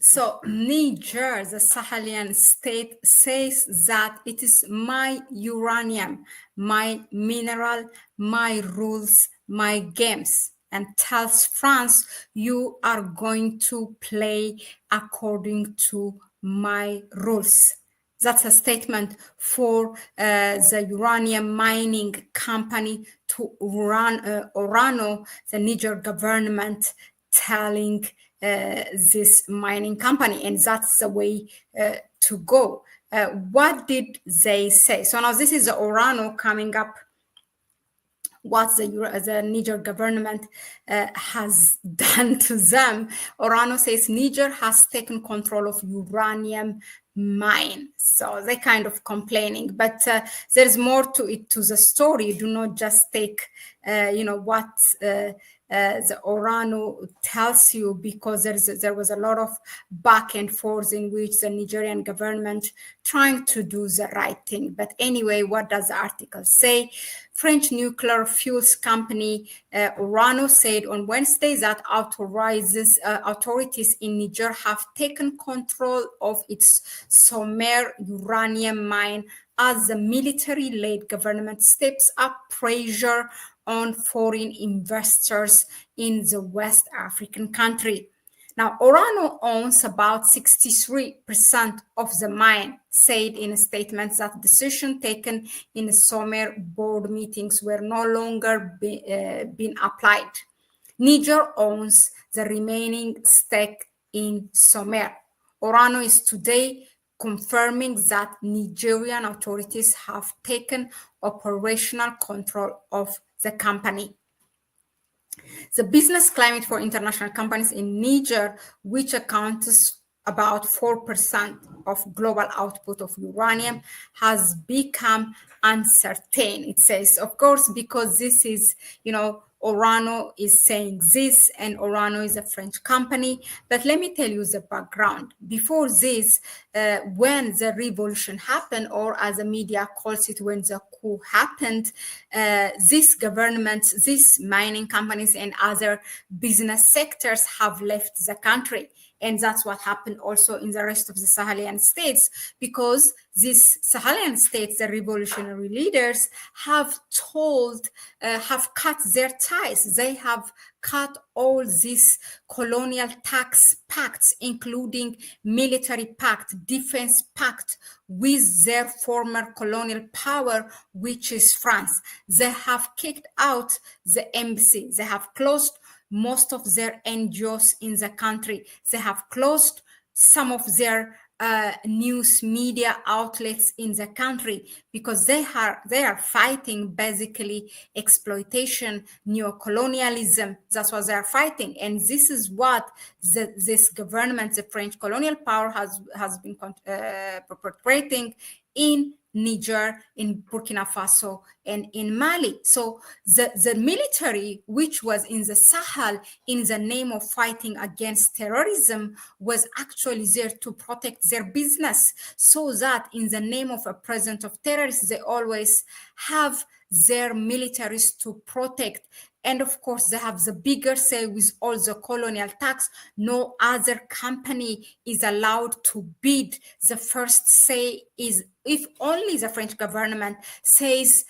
So Niger, the Sahelian state, says that it is my uranium, my mineral, my rules, my games, and tells France, you are going to play according to my rules. That's a statement for the uranium mining company to Orano, the Niger government, telling this mining company, and that's the way to go. What did they say? So now this is the Orano coming up. What the Niger government has done to them. Orano says Niger has taken control of uranium mine. So they're kind of complaining, but there's more to it, to the story. Do not just take, what the Orano tells you, because there was a lot of back and forth in which the Nigerian government trying to do the right thing. But anyway, what does the article say? French nuclear fuels company Orano said on Wednesday that authorities in Niger have taken control of its Somer uranium mine as the military-led government steps up pressure on foreign investors in the West African country. Now, Orano owns about 63% of the mine, said in a statement that decisions taken in the summer board meetings were no longer being applied. Niger owns the remaining stake in Somer. Orano is today confirming that Nigerian authorities have taken operational control of the company. The business climate for international companies in Niger, which accounts about 4% of global output of uranium, has become uncertain. It says, of course, because this is, Orano is saying this, and Orano is a French company. But let me tell you the background. Before this, when the revolution happened, or as the media calls it, when the coup happened, this government, these mining companies and other business sectors have left the country. And that's what happened also in the rest of the Sahelian states, because these Sahelian states, the revolutionary leaders, have cut their ties. They have cut all these colonial tax pacts, including military pact, defense pact, with their former colonial power, which is France. They have kicked out the embassy. They have closed most of their NGOs in the country. They have closed some of their news media outlets in the country, because they are fighting basically exploitation, neocolonialism. That's what they are fighting, and this is what this government, the French colonial power, has been perpetrating in Niger, in Burkina Faso, and in Mali. So the military, which was in the Sahel in the name of fighting against terrorism, was actually there to protect their business, so that in the name of a president of terrorists, they always have their militaries to protect. And of course, they have the bigger say with all the colonial tax. No other company is allowed to bid. The first say is if only the French government says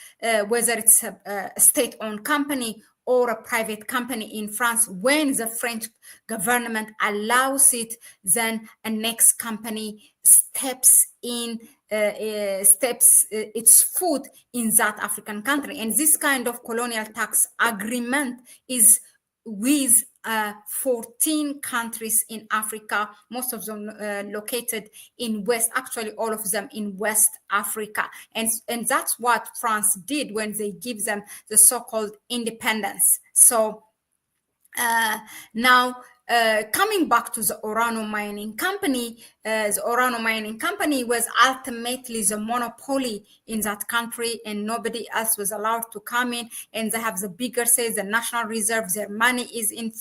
whether it's a state-owned company or a private company in France. When the French government allows it, then a next company steps its foot in that African country. And this kind of colonial tax agreement is with 14 countries in Africa, most of them located in West, actually all of them in West Africa. And that's what France did when they give them the so-called independence. So now, coming back to the Orano Mining Company, the Orano Mining Company was ultimately the monopoly in that country, and nobody else was allowed to come in. And they have the bigger say, the national reserve, their money is in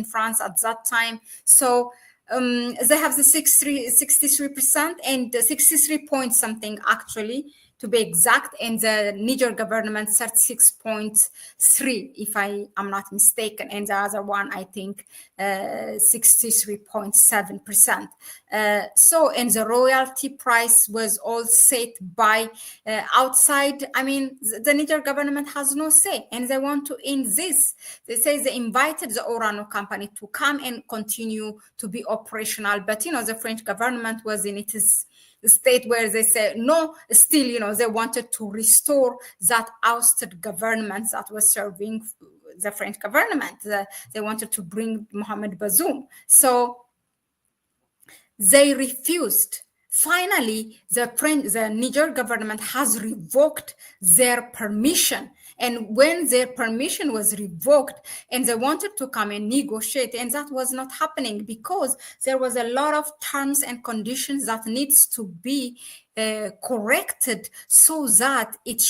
France at that time. So they have the 63% and the 63 point something actually to be exact, and the Niger government 36.3, if I am not mistaken, and the other one, I think, 63.7%. So, and the royalty price was all set by outside. I mean, the Niger government has no say, and they want to end this. They say they invited the Orano company to come and continue to be operational, but the French government was in its state where they say no. Still, they wanted to restore that ousted government that was serving the French government. They wanted to bring Mohamed Bazoum. So they refused. Finally, the Niger government has revoked their permission. And when their permission was revoked and they wanted to come and negotiate, and that was not happening because there was a lot of terms and conditions that needs to be corrected so that it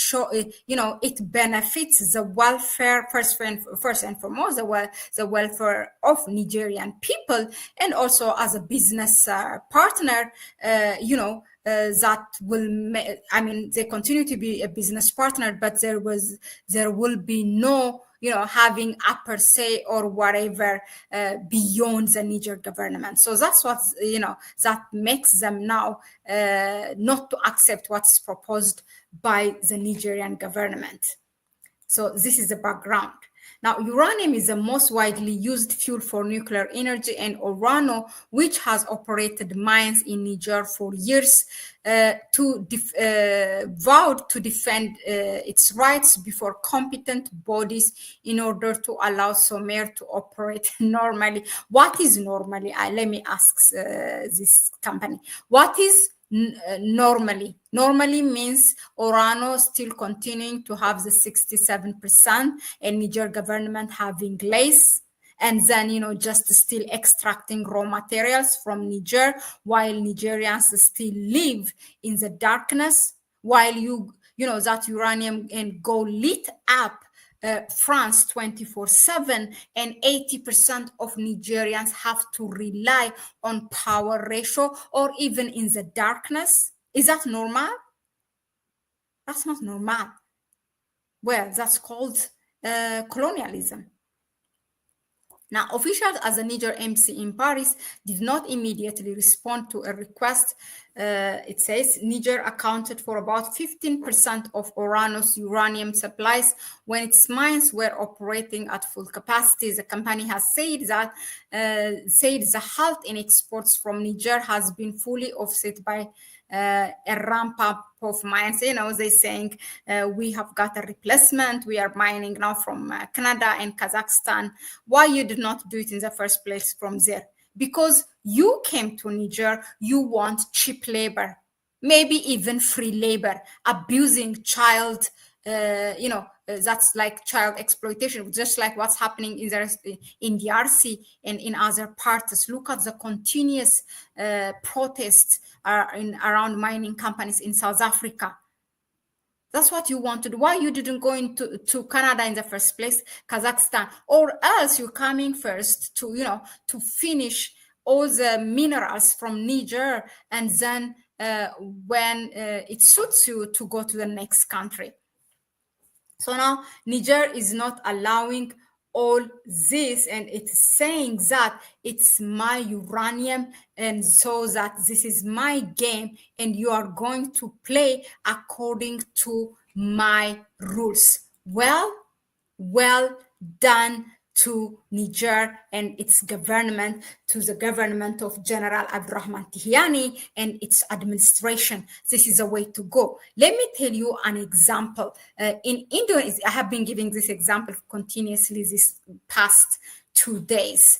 benefits the welfare first and foremost, the welfare of Nigerian people, and also as a business partner, that will they continue to be a business partner, but there will be no having upper say or whatever beyond the Niger government. So that's what that makes them now not to accept what is proposed by the Nigerian government. So this is the background. Now, uranium is the most widely used fuel for nuclear energy, and Orano, which has operated mines in Niger for years, vowed to defend its rights before competent bodies in order to allow SOMER to operate normally. What is normally? Let me ask this company. What is normally? Normally means Orano still continuing to have the 67% and Niger government having less, and then just still extracting raw materials from Niger while Nigerians still live in the darkness, while that uranium and go lit up France 24/7, and 80% of Nigerians have to rely on power ratio or even in the darkness. Is that normal? That's not normal. Well, that's called colonialism. Now, officials at the Niger embassy in Paris did not immediately respond to a request. It says Niger accounted for about 15% of Orano's uranium supplies when its mines were operating at full capacity. The company has said that the halt in exports from Niger has been fully offset by a ramp up of mines. They're saying we have got a replacement. We are mining now from Canada and Kazakhstan. Why you did not do it in the first place from there? Because you came to Niger, you want cheap labor, maybe even free labor, abusing child, that's like child exploitation, just like what's happening in DRC and in other parts. Look at the continuous protests around mining companies in South Africa. That's what you wanted. Why you didn't go to Canada in the first place, Kazakhstan, or else you're coming first to finish all the minerals from Niger, and then when it suits you to go to the next country. So now Niger is not allowing all this, and it's saying that it's my uranium, and so that this is my game, and you are going to play according to my rules. Well done to Niger and its government, to the government of General Abdurrahman Tihiani and its administration. This is a way to go. Let me tell you an example. In Indonesia, I have been giving this example continuously this past 2 days.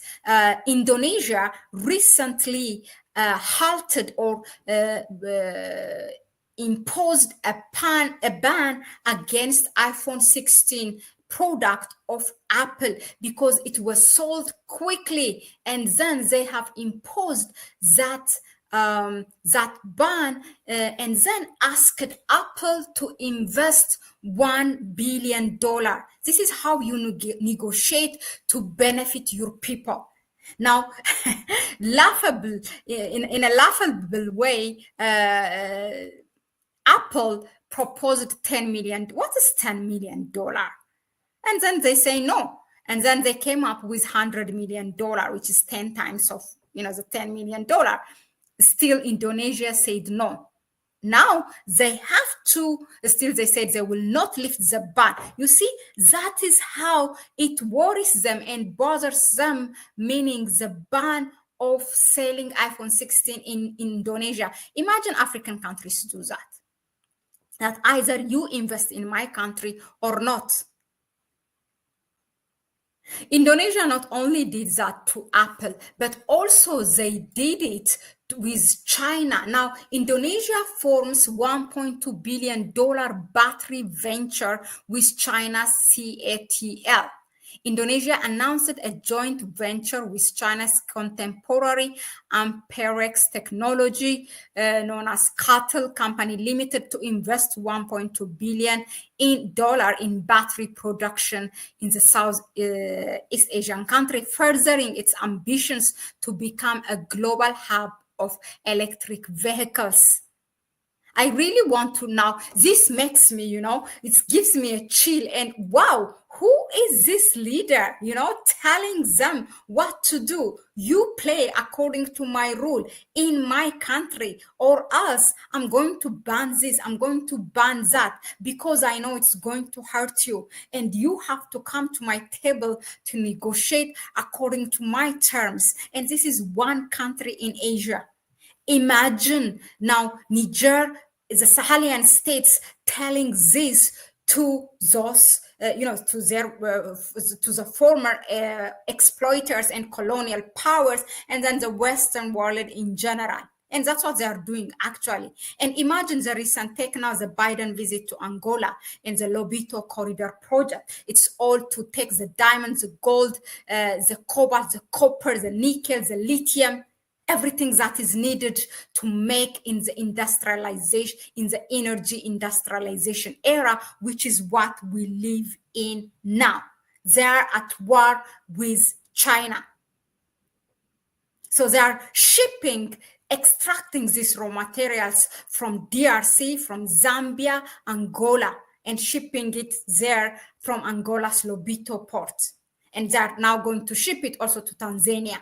Indonesia recently halted or imposed a ban against iPhone 16 product of Apple because it was sold quickly, and then they have imposed that ban, and then asked Apple to invest $1 billion. This is how you negotiate to benefit your people. Now, in a laughable way, Apple proposed 10 million. What is $10 million? And then they say no. And then they came up with $100 million, which is 10 times of, the $10 million. Still, Indonesia said no. Now they have to, still they said they will not lift the ban. You see, that is how it worries them and bothers them, meaning the ban of selling iPhone 16 in Indonesia. Imagine African countries do that either you invest in my country or not. Indonesia not only did that to Apple, but also they did it with China. Now, Indonesia forms $1.2 billion battery venture with China's CATL. Indonesia announced a joint venture with China's contemporary Amperex technology, known as Cattle Company Limited, to invest $1.2 billion in battery production in the Southeast Asian country, furthering its ambitions to become a global hub of electric vehicles. I really want to now, this makes me, it gives me a chill. And wow, who is this leader, telling them what to do? You play according to my rule in my country, or else I'm going to ban this, I'm going to ban that, because I know it's going to hurt you. And you have to come to my table to negotiate according to my terms. And this is one country in Asia. Imagine now Niger, the Sahelian states, telling this to those, to the former exploiters and colonial powers, and then the Western world in general. And that's what they are doing, actually. And imagine the recent take now, the Biden visit to Angola and the Lobito Corridor project. It's all to take the diamonds, the gold, the cobalt, the copper, the nickel, the lithium, everything that is needed to make in the industrialization, in the energy industrialization era, which is what we live in now. They are at war with China. So they are extracting these raw materials from DRC, from Zambia, Angola, and shipping it there from Angola's Lobito port. And they are now going to ship it also to Tanzania.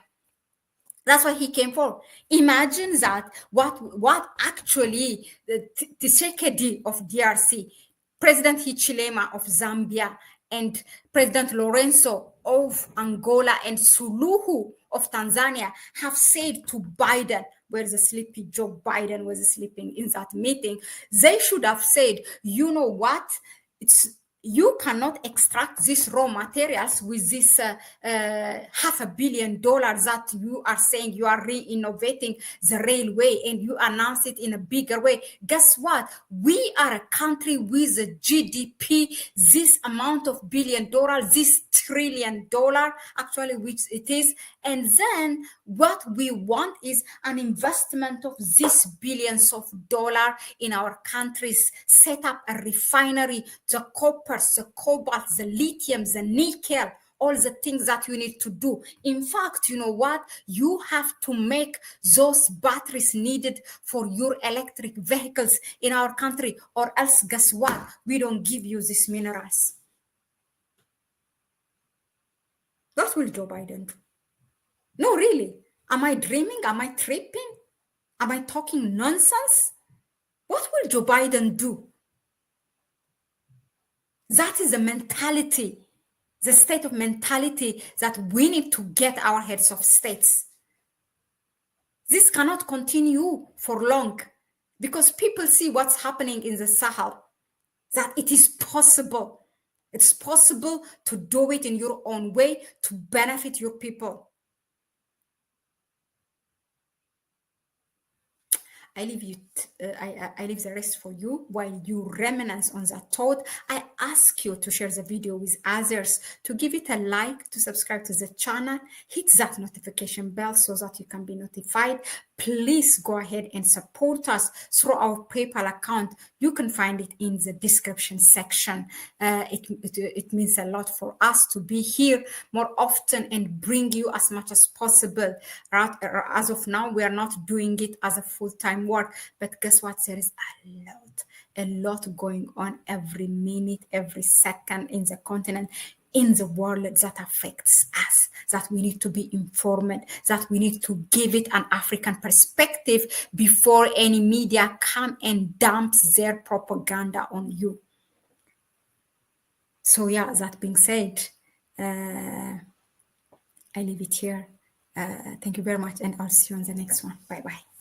That's what he came for. Imagine that what actually the Tshisekedi of DRC, President Hichilema of Zambia, and President Lorenzo of Angola, and Suluhu of Tanzania have said to Biden, where the sleepy Joe Biden was sleeping in that meeting, they should have said, you know what, you cannot extract these raw materials with this $500 million that you are saying you are re-innovating the railway and you announce it in a bigger way. Guess what? We are a country with a GDP, this amount of $1 billion, this $1 trillion, actually, which it is. And then what we want is an investment of these billions of dollars in our countries, set up a refinery, the copper, the cobalt, the lithium, the nickel, all the things that you need to do. In fact, you know what? You have to make those batteries needed for your electric vehicles in our country, or else guess what? We don't give you these minerals. What will Joe Biden do? No, really. Am I dreaming? Am I tripping? Am I talking nonsense? What will Joe Biden do? That is the mentality, the state of mentality that we need to get our heads of states. This cannot continue for long because people see what's happening in the Sahel, that it is possible. It's possible to do it in your own way to benefit your people. I leave the rest for you while you reminisce on that thought. I ask you to share the video with others, to give it a like, to subscribe to the channel, hit that notification bell so that you can be notified. Please go ahead and support us through our PayPal account. You can find it in the description section. It means a lot for us to be here more often and bring you as much as possible. As of now, we are not doing it as a full-time work, but guess what? There is a a lot going on every minute, every second in the continent, in the world that affects us, that we need to be informed, that we need to give it an African perspective before any media come and dumps their propaganda on you. So yeah, that being said, I leave it here. Thank you very much, and I'll see you on the next one. Bye-bye.